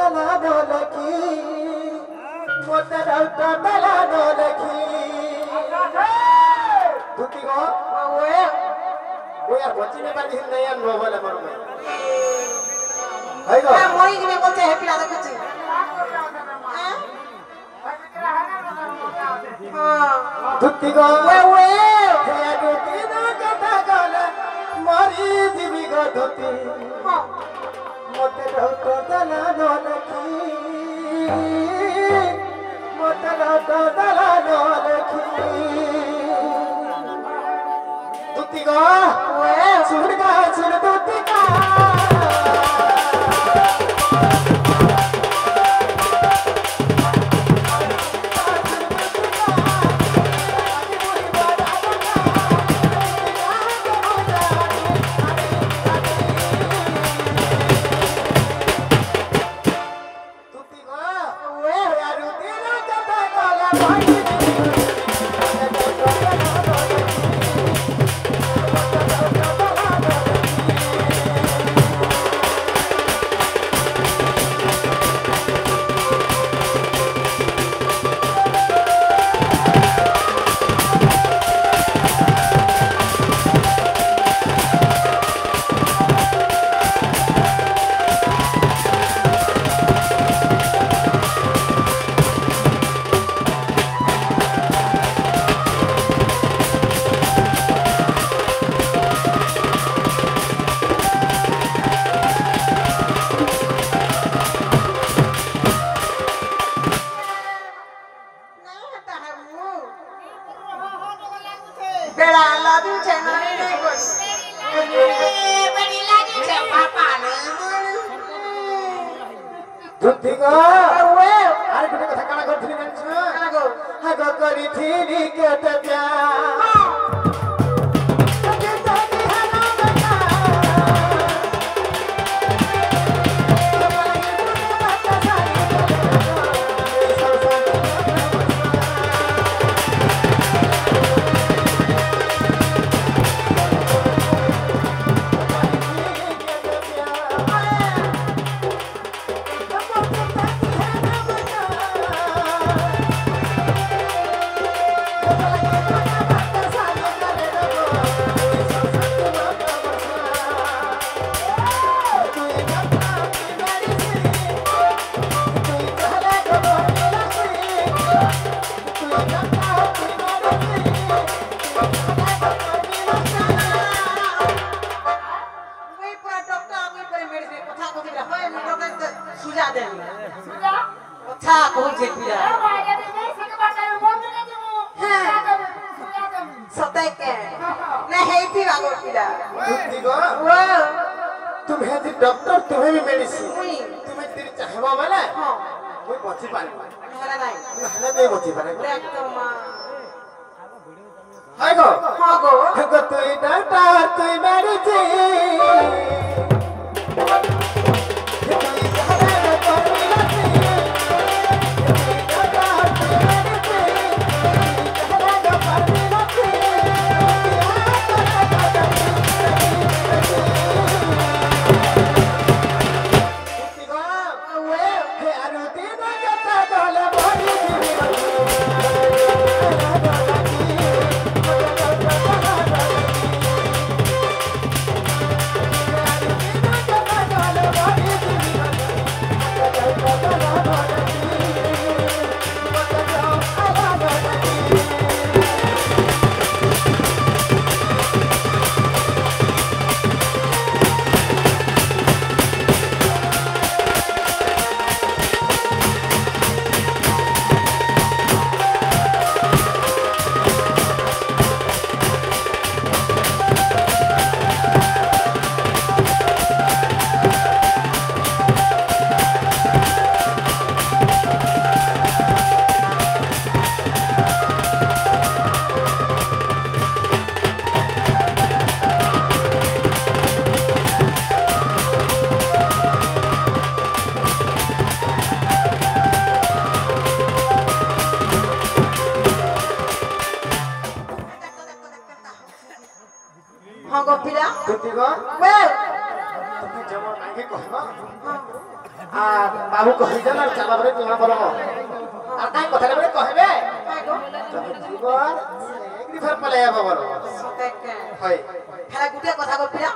dala dolaki, mote rauta dala dolaki. Tuti ko? Boya bocci ne bani hin nayan no wala marume. Hai ko? Moi ni me bolte happy lada kuch. Tuti ko? Boya tuti na kata gala, mari divi ko tuti. Mote rauta dala dolaki, mote rauta dala dolaki. Tuti ko? Sudah tuti ka. Tuti ko? Well, যেমন আগে কহব আর বাবু কহিদেন আর চালা বলে তুমি বলো আর কাই কথা বলে কহবে তুমি জীবন এগ্রিফার পলে যাব বলো সতেকে হয় খালি গুটে কথা কপিলা